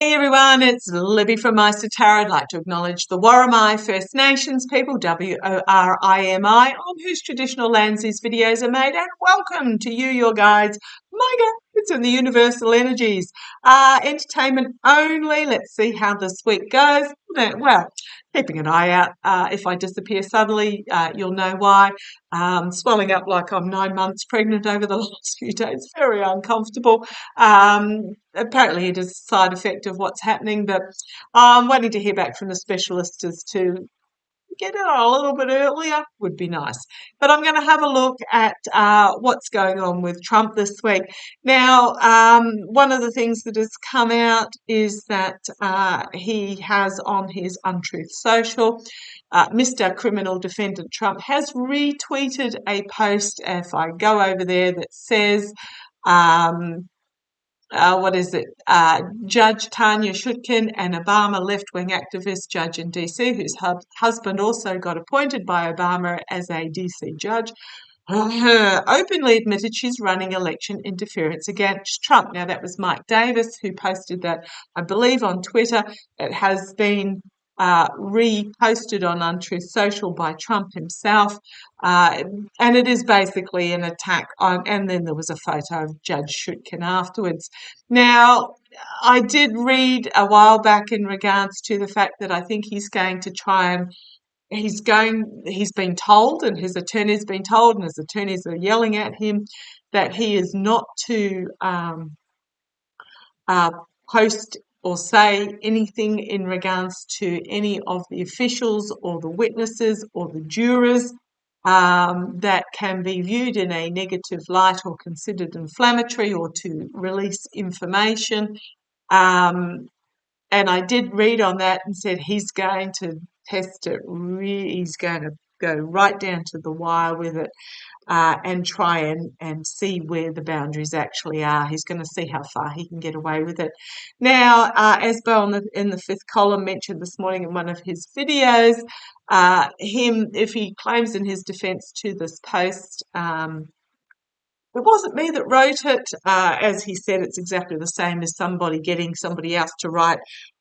Hey everyone, it's Libby from Meister Tarot. I'd like to acknowledge the Worimi First Nations people, W-O-R-I-M-I, on whose traditional lands these videos are made, and welcome to you, your guides, my guides, and the universal energies. Entertainment only. Let's see how this week goes. Well, keeping an eye out. If I disappear suddenly, you'll know why. Swelling up like I'm 9 months pregnant over the last few days. Very uncomfortable. Apparently it is a side effect of what's happening, but I'm waiting to hear back from the specialist as to get it a little bit earlier would be nice. But I'm going to have a look at what's going on with Trump this week. Now, one of the things that has come out is that he has on his Untruth Social, Mr. Criminal Defendant Trump has retweeted a post, if I go over there, that says, what is it? Judge Tanya Chutkan, an Obama left-wing activist judge in DC, whose husband also got appointed by Obama as a DC judge, openly admitted she's running election interference against Trump. Now, that was Mike Davis who posted that, I believe, on Twitter. It has been reposted on Untruth Social by Trump himself, and it is basically an attack on, and then there was a photo of Judge Chutkan afterwards. Now, I did read a while back in regards to the fact that I think he's going to try and he's been told, and his attorney's been told, and his attorneys are yelling at him that he is not to post or say anything in regards to any of the officials or the witnesses or the jurors that can be viewed in a negative light or considered inflammatory, or to release information. And I did read on that and said he's going to test it. He's going to go right down to the wire with it, and try and see where the boundaries actually are. He's going to see how far he can get away with it. Now, as Bo in the fifth column mentioned this morning in one of his videos, if he claims in his defence to this post, it wasn't me that wrote it. As he said, it's exactly the same as somebody getting somebody else to write,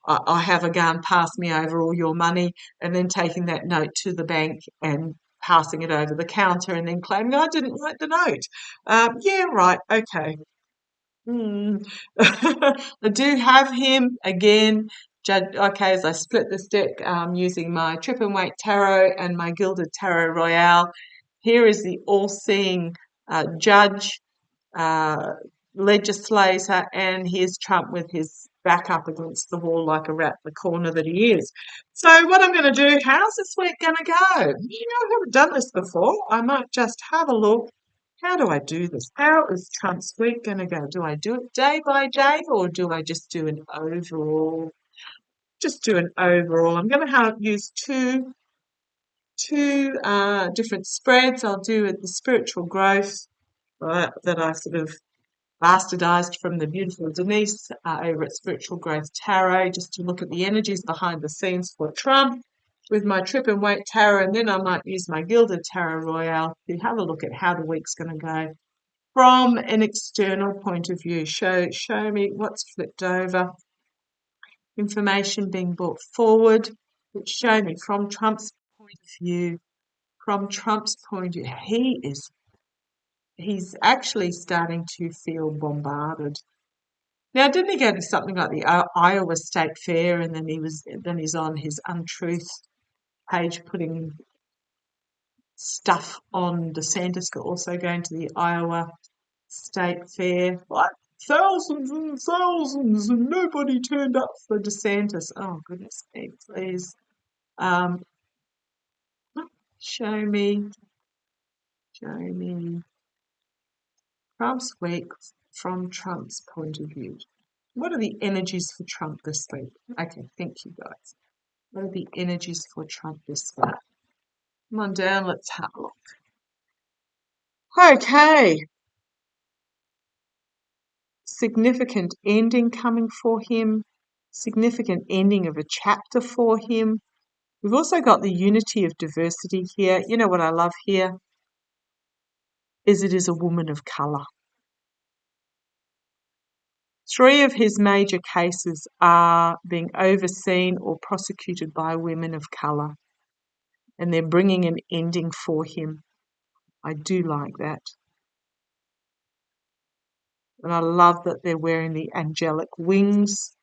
I have a gun, pass me over all your money, and then taking that note to the bank and passing it over the counter and then claiming, I didn't write the note. Yeah, right, okay. I do have him again. Okay, as I split this deck using my Trip and Wait Tarot and my Gilded Tarot Royale, here is the all-seeing judge, legislator, and here's Trump with his back up against the wall like a rat in the corner that he is. So what I'm going to do, how's this week going to go? I haven't done this before. I might just have a look. How do I do this? How is Trump's week going to go? Do I do it day by day, or do I just do an overall? Just do an overall. I'm going to use two different spreads. I'll do the spiritual growth that I sort of bastardized from the beautiful Denise over at Spiritual Growth Tarot, just to look at the energies behind the scenes for Trump with my Trip and Wait Tarot, and then I might use my Gilded Tarot Royale to have a look at how the week's going to go from an external point of view. Show me what's flipped over, information being brought forward, which show me from Trump's point of view. From Trump's point of view, he's actually starting to feel bombarded. Now, didn't he go to something like the Iowa State Fair, and then he's on his Untruth page putting stuff on DeSantis also going to the Iowa State Fair, like thousands and thousands, and nobody turned up for DeSantis. Oh, goodness me, please. Show me Trump's week from Trump's point of view. What are the energies for Trump this week? Okay, thank you guys. What are the energies for Trump this week? Come on down, let's have a look. Okay. Significant ending coming for him. Significant ending of a chapter for him. We've also got the unity of diversity here. You know what I love here? Is it is a woman of colour. 3 of his major cases are being overseen or prosecuted by women of colour, and they're bringing an ending for him. I do like that. And I love that they're wearing the angelic wings.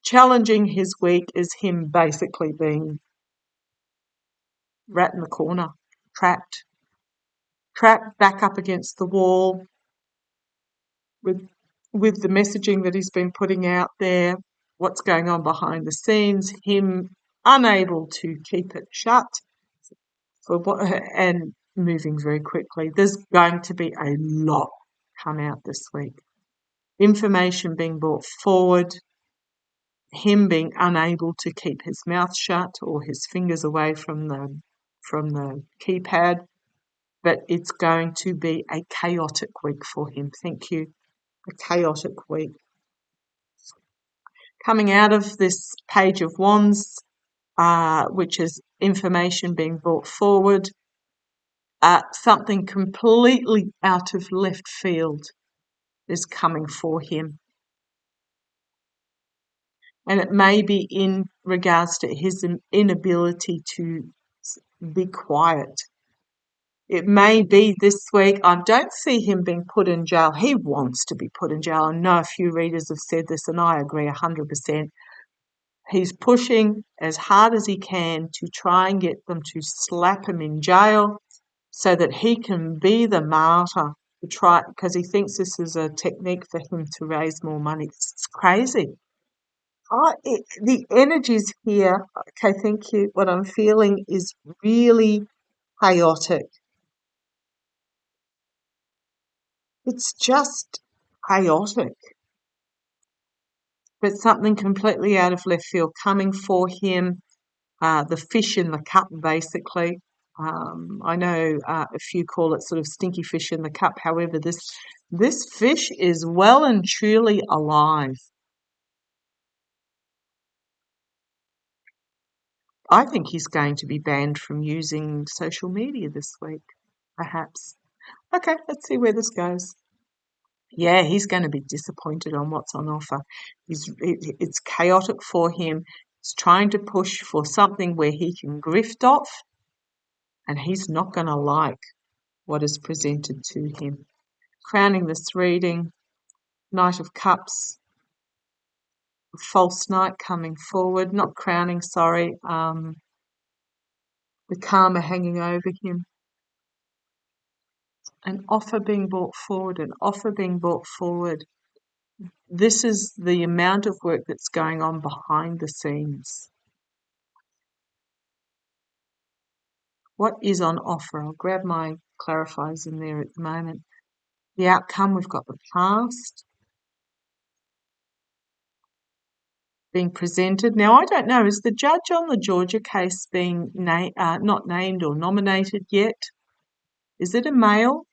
Challenging his week is him basically being rat in the corner, trapped back up against the wall with the messaging that he's been putting out there, what's going on behind the scenes, him unable to keep it shut and moving very quickly. There's going to be a lot come out this week. Information being brought forward, him being unable to keep his mouth shut or his fingers away from the keypad, but it's going to be a chaotic week for him. Thank you. A chaotic week. Coming out of this Page of Wands, which is information being brought forward, something completely out of left field is coming for him. And it may be in regards to his inability to be quiet. It may be this week. I don't see him being put in jail. He wants to be put in jail. I know a few readers have said this, and I agree 100%. He's pushing as hard as he can to try and get them to slap him in jail so that he can be the martyr to try, because he thinks this is a technique for him to raise more money. It's crazy. The energies here, okay, thank you. What I'm feeling is really chaotic. It's just chaotic. But something completely out of left field coming for him. The fish in the cup, basically. I know a few call it sort of stinky fish in the cup. However, this fish is well and truly alive. I think he's going to be banned from using social media this week, perhaps. Okay, let's see where this goes. Yeah, he's going to be disappointed on what's on offer. It's chaotic for him. He's trying to push for something where he can grift off, and he's not going to like what is presented to him. Crowning this reading, Knight of Cups, false knight coming forward, not crowning, sorry, the karma hanging over him. An offer being brought forward, This is the amount of work that's going on behind the scenes. What is on offer? I'll grab my clarifiers in there at the moment. The outcome, we've got the past being presented. Now, I don't know, is the judge on the Georgia case being not named or nominated yet? Is it a male?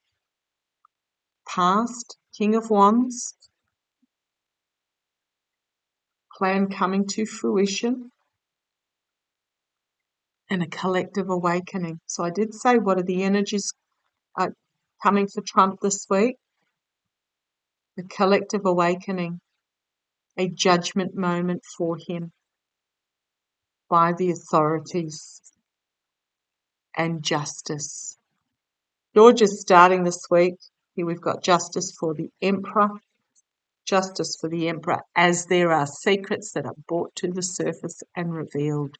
Past, King of Wands, plan coming to fruition, and a collective awakening. So I did say, what are the energies coming for Trump this week? The collective awakening, a judgment moment for him by the authorities, and justice. Georgia's starting this week. Here we've got justice for the Emperor. Justice for the Emperor, as there are secrets that are brought to the surface and revealed.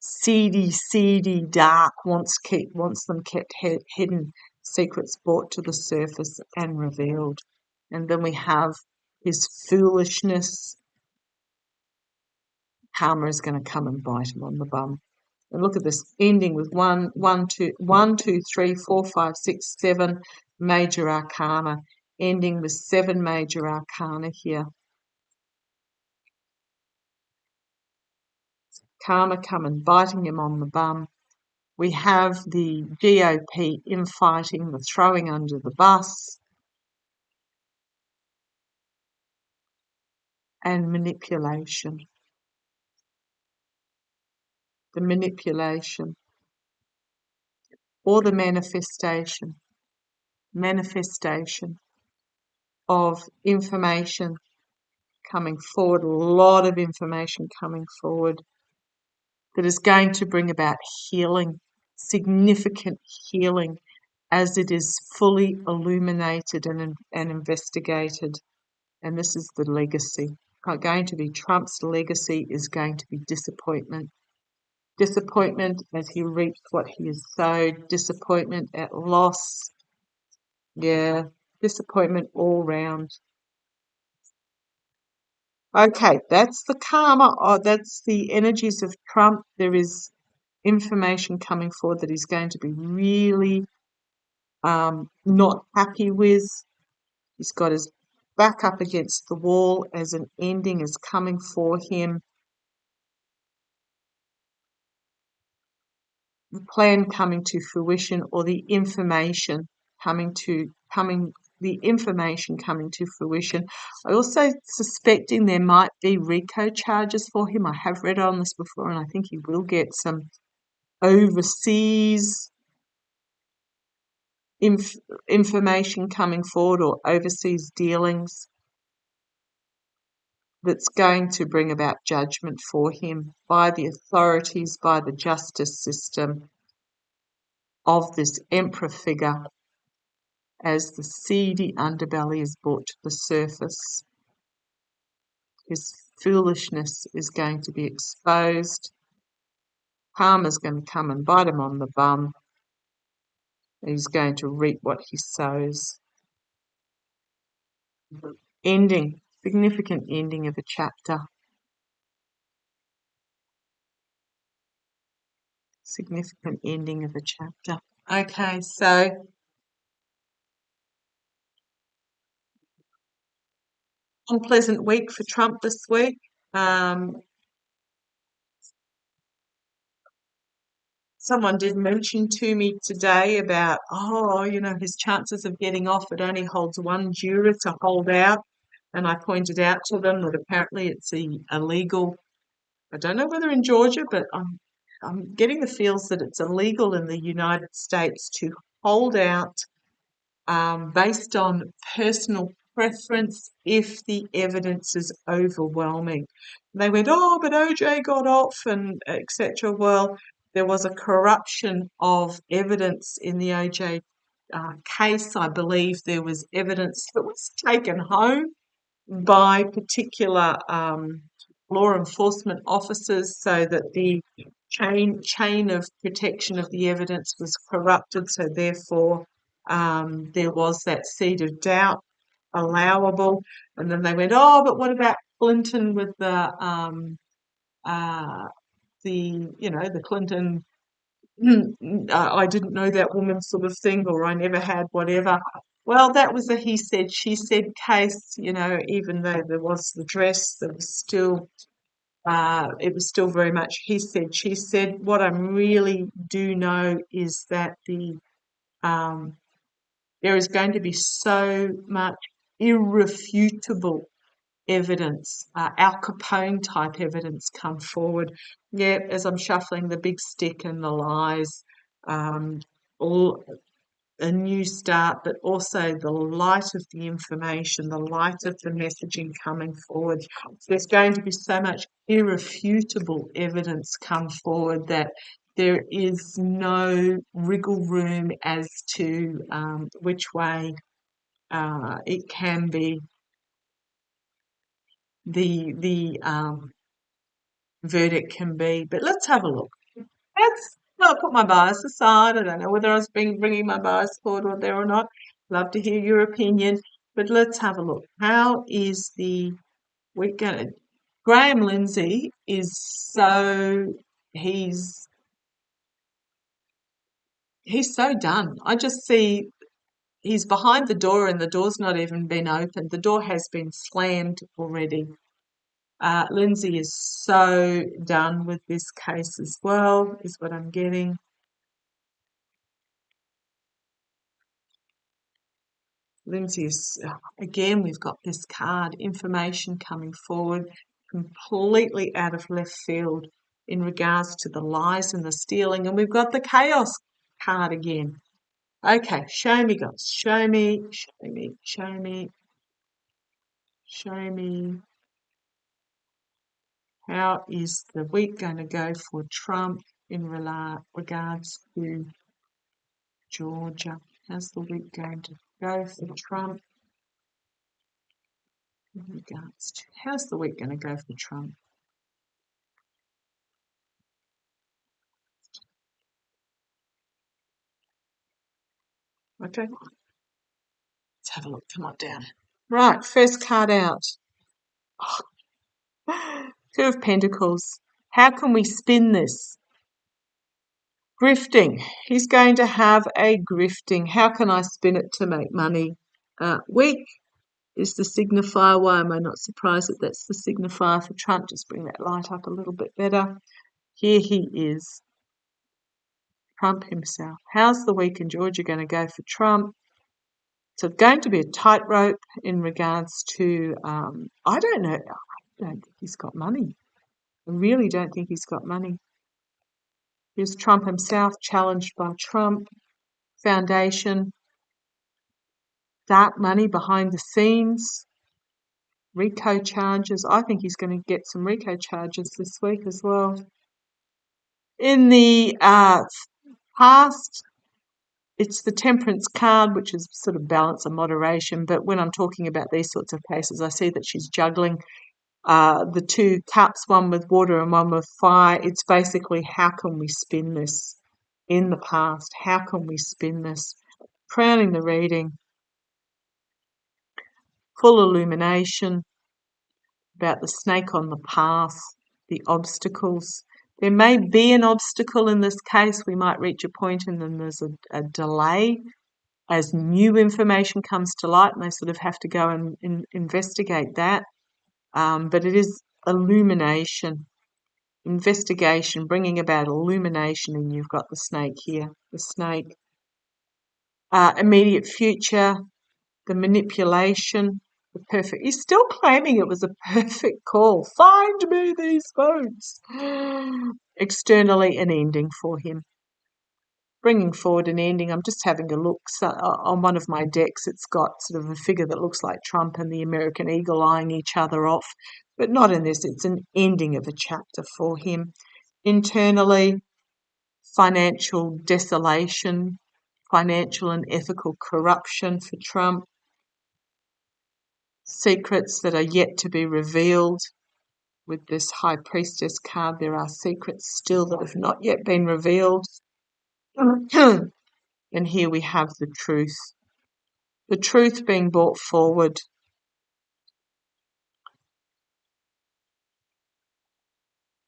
Seedy, dark, wants them kept hidden, secrets brought to the surface and revealed. And then we have his foolishness. Karma is going to come and bite him on the bum. And look at this, ending with 1, 2, 3, 4, 5, 6, 7 major arcana, ending with 7 major arcana here. Karma coming, biting him on the bum. We have the GOP infighting, the throwing under the bus, and manipulation. The manipulation or the manifestation. Manifestation. of information coming forward, a lot of information coming forward that is going to bring about healing, significant healing, as it is fully illuminated and investigated. And this is the legacy. Going to be Trump's legacy is going to be disappointment. Disappointment as he reaps what he has sowed, disappointment at loss. Yeah, disappointment all round. Okay, that's the karma, or that's the energies of Trump. There is information coming forward that he's going to be really not happy with. He's got his back up against the wall as an ending is coming for him. The plan coming to fruition, or the information coming to fruition. I also suspecting there might be RICO charges for him. I have read on this before, and I think he will get some overseas information coming forward, or overseas dealings, that's going to bring about judgment for him by the authorities, by the justice system of this emperor figure, as the seedy underbelly is brought to the surface. His foolishness is going to be exposed. Karma's going to come and bite him on the bum. He's going to reap what he sows. Ending, significant ending of a chapter. Significant ending of a chapter. Okay, so unpleasant week for Trump this week. Someone did mention to me today about, his chances of getting off, it only holds one juror to hold out. And I pointed out to them that apparently it's illegal. I don't know whether in Georgia, but I'm getting the feels that it's illegal in the United States to hold out based on personal preference if the evidence is overwhelming. They went, oh, but OJ got off and etc. Well, there was a corruption of evidence in the OJ case. I believe there was evidence that was taken home by particular law enforcement officers, so that the chain of protection of the evidence was corrupted. So therefore, there was that seed of doubt allowable. And then they went, oh, but what about Clinton with the Clinton, I didn't know that woman sort of thing, or I never had whatever. Well, that was a he said, she said case, even though there was the dress, there was still, it was still very much he said, she said. What I really do know is that there is going to be so much irrefutable evidence, Al Capone type evidence come forward. Yeah, as I'm shuffling the big stick and the lies, all a new start, but also the light of the information, the light of the messaging coming forward. There's going to be so much irrefutable evidence come forward that there is no wriggle room as to which way it can be the verdict can be. But let's have a look. I'll put my bias aside. I don't know whether I was bringing my bias forward there or not. Love to hear your opinion. But let's have a look. How is we're going to, Graham Lindsay is he's so done. I just see he's behind the door and the door's not even been opened. The door has been slammed already. Lindsay is so done with this case as well, is what I'm getting. Lindsay is, again, we've got this card, information coming forward, completely out of left field in regards to the lies and the stealing. And we've got the chaos card again. Okay, show me, guys. Show me, show me, show me. Show me, how is the week going to go for Trump in regards to Georgia? How's the week going to go for Trump in regards to, how's the week going to go for Trump? Okay, let's have a look. Come on down. Right, first card out. Two of Pentacles. How can we spin this? Grifting. He's going to have a grifting. How can I spin it to make money? Week is the signifier. Why am I not surprised that that's the signifier for Trump? Just bring that light up a little bit better. Here he is, Trump himself. How's the week in Georgia going to go for Trump? So it's going to be a tightrope in regards to, I don't know, I don't think he's got money. I really don't think he's got money. Here's Trump himself, challenged by Trump Foundation. Dark money behind the scenes. RICO charges. I think he's going to get some RICO charges this week as well. In the past, it's the Temperance card, which is sort of balance and moderation. But when I'm talking about these sorts of cases, I see that she's juggling the two cups, one with water and one with fire. It's basically, how can we spin this? In the past, how can we spin this? Crowning the reading, full illumination about the snake on the path, the obstacles. There may be an obstacle in this case. We might reach a point and then there's a delay as new information comes to light, and they sort of have to go and investigate that. But it is illumination, investigation, bringing about illumination, and you've got the snake here, the snake. Immediate future, the manipulation, the perfect. He's still claiming it was a perfect call. Find me these votes. Externally, an ending for him. Bringing forward an ending. I'm just having a look. So, on one of my decks, it's got sort of a figure that looks like Trump and the American eagle eyeing each other off, but not in this. It's an ending of a chapter for him. Internally, financial desolation, financial and ethical corruption for Trump. Secrets that are yet to be revealed. With this High Priestess card, there are secrets still that have not yet been revealed. And here we have the truth. The truth being brought forward.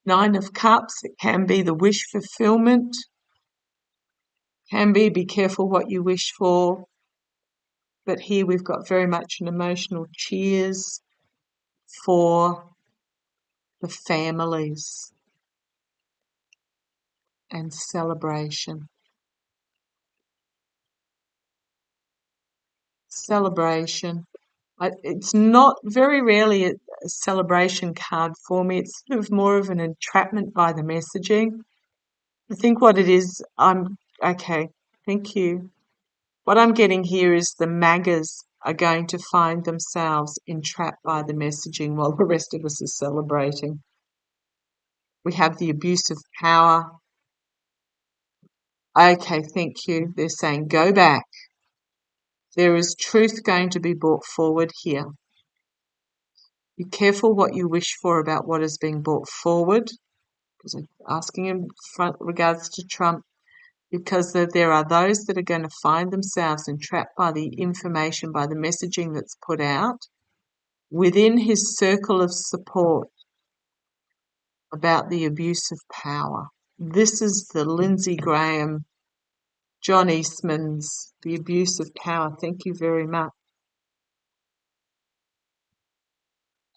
Nine of Cups, it can be the wish fulfillment. Can be careful what you wish for. But here we've got very much an emotional cheers for the families and celebration. Celebration. It's not very rarely a celebration card for me. It's sort of more of an entrapment by the messaging. I think what it is, okay, thank you. What I'm getting here is the MAGAs are going to find themselves entrapped by the messaging while the rest of us are celebrating. We have the abuse of power. Okay, thank you. They're saying go back. There is truth going to be brought forward here. Be careful what you wish for about what is being brought forward, because I'm asking in regards to Trump, because there are those that are going to find themselves entrapped by the information, by the messaging that's put out within his circle of support about the abuse of power. This is the Lindsey Graham, John Eastman's, the abuse of power. Thank you very much.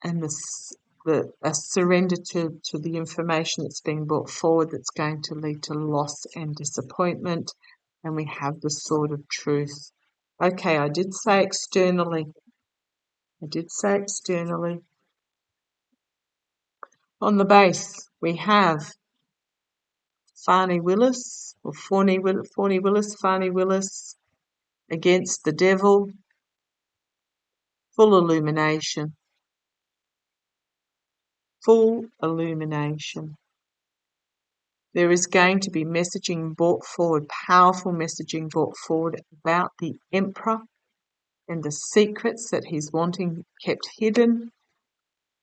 And a surrender to the information that's being brought forward that's going to lead to loss and disappointment. And we have the sword of truth. Okay, I did say externally. On the base, we have Fani Willis, or Fawny Willis, against the devil, full illumination. full illumination. There is going to be messaging brought forward, powerful messaging brought forward about the Emperor and the secrets that he's wanting kept hidden,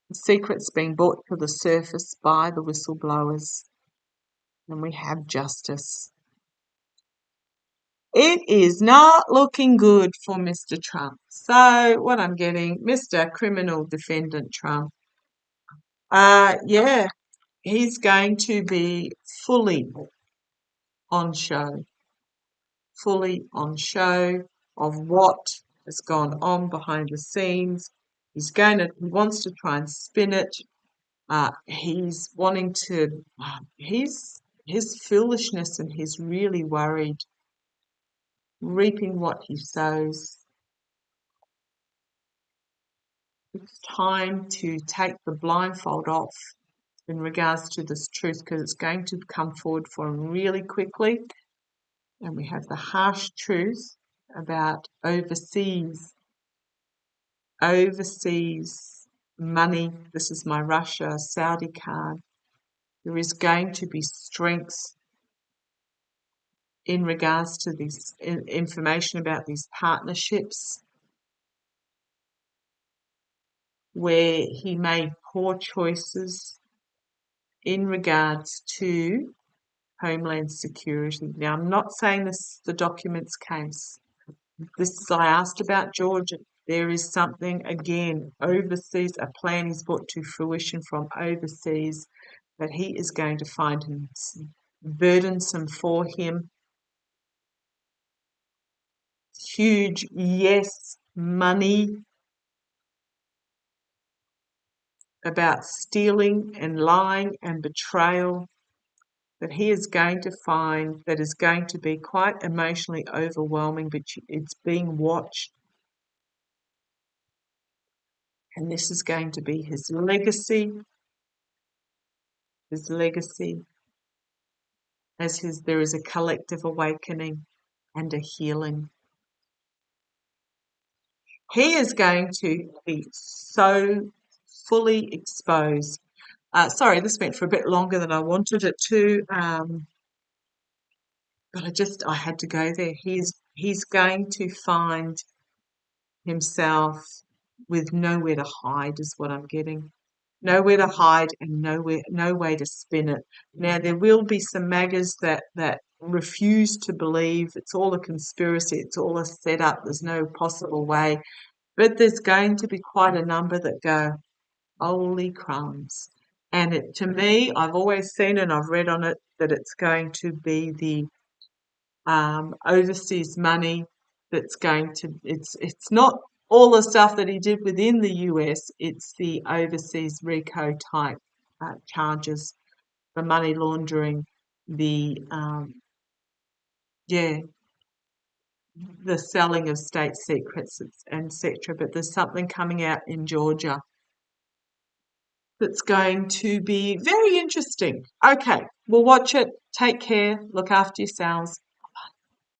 the secrets being brought to the surface by the whistleblowers. And we have justice. It is not looking good for Mr. Trump. So what I'm getting, Mr. Criminal Defendant Trump, yeah, he's going to be fully on show of what has gone on behind the scenes. He wants to try and spin it. He's wanting to, his foolishness, and he's really worried, reaping what he sows. It's time to take the blindfold off in regards to this truth, because it's going to come forward for him really quickly. And we have the harsh truth about overseas money. This is my Russia, Saudi card. There is going to be strength in regards to this information about these partnerships where he made poor choices in regards to Homeland Security. Now, I'm not saying this is the documents case. I asked about Georgia. There is something, again, overseas, a plan is brought to fruition from overseas that he is going to find him burdensome for him. Huge, yes, money, about stealing and lying and betrayal, that he is going to find that is going to be quite emotionally overwhelming, but it's being watched. And this is going to be his legacy, there is a collective awakening and a healing. He is going to be so fully exposed. Sorry, this went for a bit longer than I wanted it to, but I had to go there. He's going to find himself with nowhere to hide, is what I'm getting. Nowhere to hide and no way to spin it. Now, there will be some MAGAs that refuse to believe it's all a conspiracy, it's all a setup, there's no possible way. But there's going to be quite a number that go, holy crumbs. And to me, I've always seen and I've read on it that it's going to be the overseas money that's going to, it's not all the stuff that he did within the US, it's the overseas RICO type charges, the money laundering, the selling of state secrets, etc. But there's something coming out in Georgia that's going to be very interesting. Okay, we'll watch it. Take care. Look after yourselves.